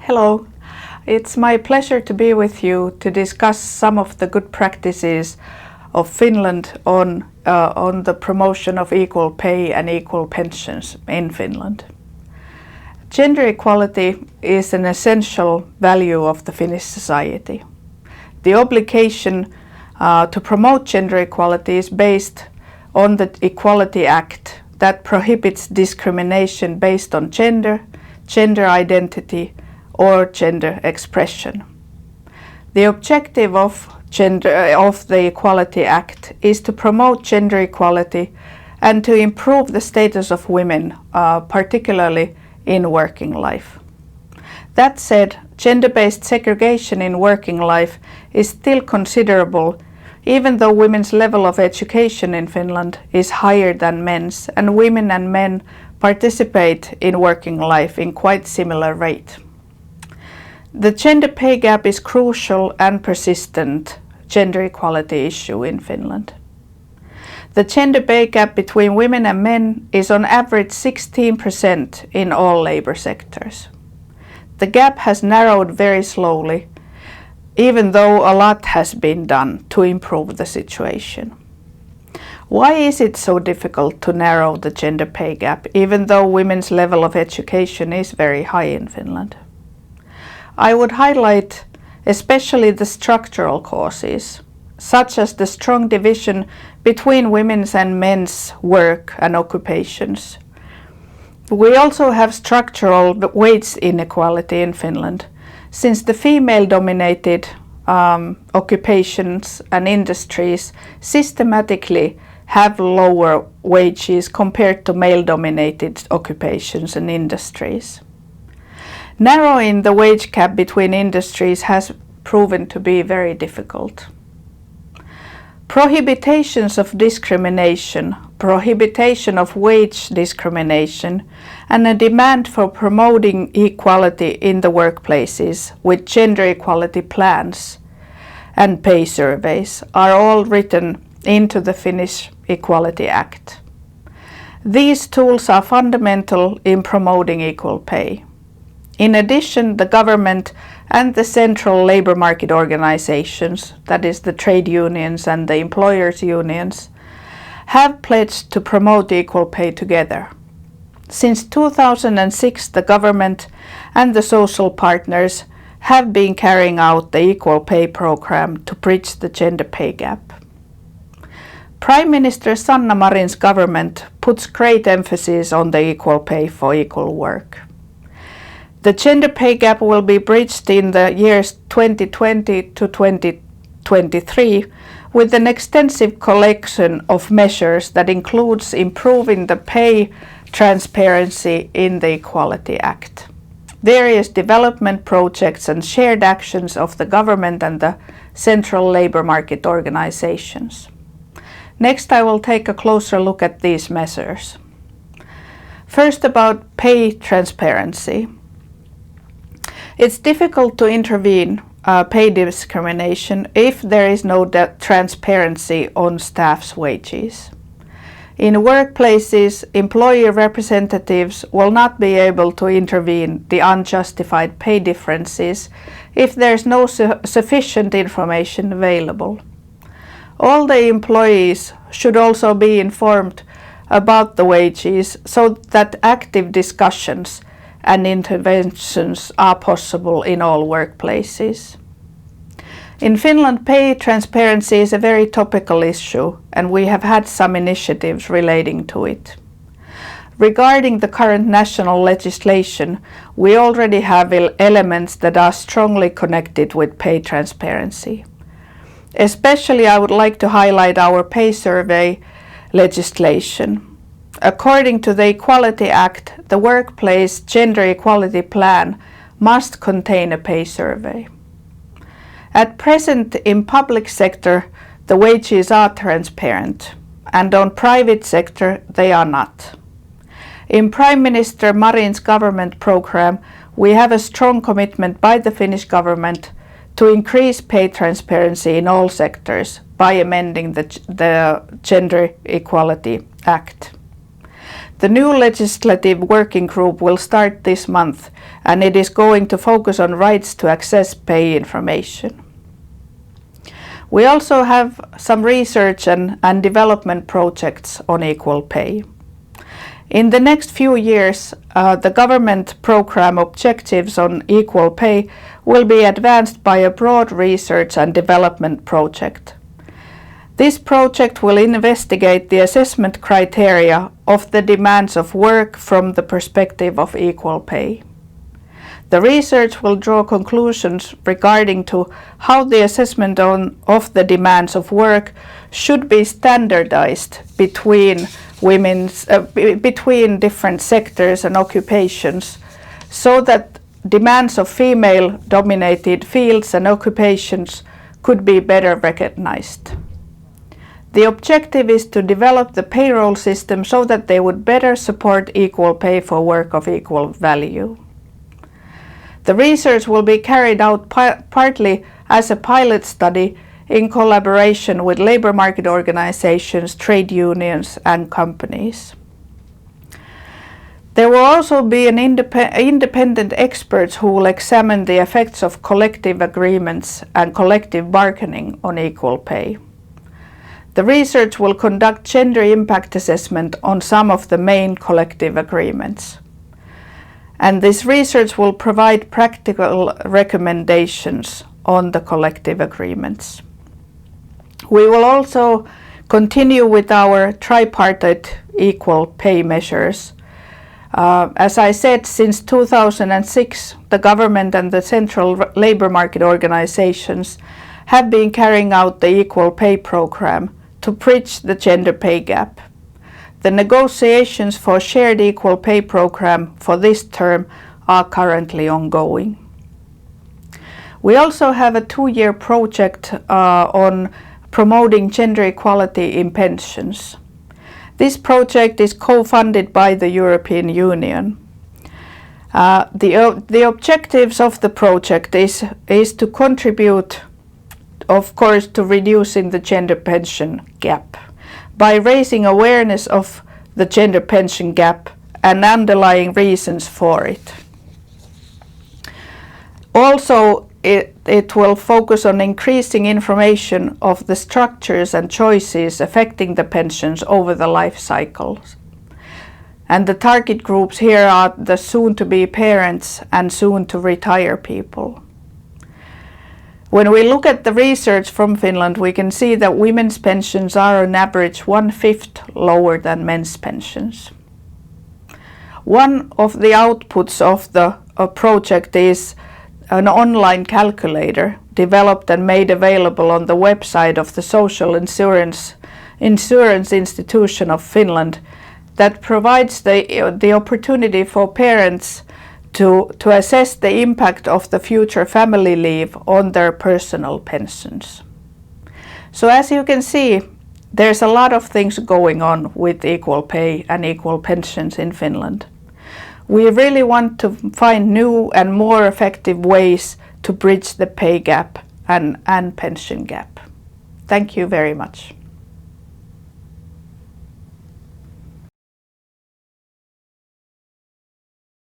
Hello, it's my pleasure to be with you to discuss some of the good practices of Finland on the promotion of equal pay and equal pensions in Finland. Gender equality is an essential value of the Finnish society. The obligation to promote gender equality is based on the Equality Act that prohibits discrimination based on gender, gender identity, or gender expression. The objective of the Equality Act is to promote gender equality and to improve the status of women, particularly in working life. That said, gender-based segregation in working life is still considerable, even though women's level of education in Finland is higher than men's, and women and men participate in working life in quite similar rate. The gender pay gap is crucial and persistent gender equality issue in Finland. The gender pay gap between women and men is on average 16% in all labor sectors. The gap has narrowed very slowly, even though a lot has been done to improve the situation. Why is it so difficult to narrow the gender pay gap, even though women's level of education is very high in Finland? I would highlight especially the structural causes, such as the strong division between women's and men's work and occupations. We also have structural wage inequality in Finland, since the female-dominated occupations and industries systematically have lower wages compared to male-dominated occupations and industries. Narrowing the wage gap between industries has proven to be very difficult. Prohibitions of discrimination, prohibition of wage discrimination, and a demand for promoting equality in the workplaces with gender equality plans and pay surveys are all written into the Finnish Equality Act. These tools are fundamental in promoting equal pay. In addition, the government and the central labor market organizations, that is the trade unions and the employers' unions, have pledged to promote equal pay together. Since 2006, the government and the social partners have been carrying out the equal pay program to bridge the gender pay gap. Prime Minister Sanna Marin's government puts great emphasis on the equal pay for equal work. The gender pay gap will be bridged in the years 2020 to 2023 with an extensive collection of measures that includes improving the pay transparency in the Equality Act, various development projects and shared actions of the government and the central labor market organizations. Next, I will take a closer look at these measures. First, about pay transparency. It's difficult to intervene pay discrimination if there is no transparency on staff's wages. In workplaces, employer representatives will not be able to intervene the unjustified pay differences if there is no sufficient information available. All the employees should also be informed about the wages so that active discussions and interventions are possible in all workplaces. In Finland, pay transparency is a very topical issue, and we have had some initiatives relating to it. Regarding the current national legislation, we already have elements that are strongly connected with pay transparency. Especially, I would like to highlight our pay survey legislation. According to the Equality Act, the workplace gender equality plan must contain a pay survey. At present, in public sector, the wages are transparent, and on private sector, they are not. In Prime Minister Marin's government program, we have a strong commitment by the Finnish government to increase pay transparency in all sectors by amending the Gender Equality Act. The new legislative working group will start this month, and it is going to focus on rights to access pay information. We also have some research and development projects on equal pay. In the next few years, the government program objectives on equal pay will be advanced by a broad research and development project. This project will investigate the assessment criteria of the demands of work from the perspective of equal pay. The research will draw conclusions regarding to how the assessment of the demands of work should be standardized between different sectors and occupations, so that demands of female-dominated fields and occupations could be better recognized. The objective is to develop the payroll system so that they would better support equal pay for work of equal value. The research will be carried out partly as a pilot study in collaboration with labor market organizations, trade unions and companies. There will also be an independent experts who will examine the effects of collective agreements and collective bargaining on equal pay. The research will conduct gender impact assessment on some of the main collective agreements. And this research will provide practical recommendations on the collective agreements. We will also continue with our tripartite equal pay measures. As I said, since 2006, the government and the central labor market organizations have been carrying out the equal pay program to bridge the gender pay gap. The negotiations for shared equal pay program for this term are currently ongoing. We also have a 2-year project on promoting gender equality in pensions. This project is co-funded by the European Union. The objectives of the project is to contribute, of course, to reducing the gender pension gap by raising awareness of the gender pension gap and underlying reasons for it. Also, it will focus on increasing information of the structures and choices affecting the pensions over the life cycles. And the target groups here are the soon-to-be parents and soon-to-retire people. When we look at the research from Finland, we can see that women's pensions are on average 1/5 lower than men's pensions. One of the outputs of the project is an online calculator developed and made available on the website of the Social Insurance Institution of Finland that provides the opportunity for parents to assess the impact of the future family leave on their personal pensions. So as you can see, there's a lot of things going on with equal pay and equal pensions in Finland. We really want to find new and more effective ways to bridge the pay gap and pension gap. Thank you very much.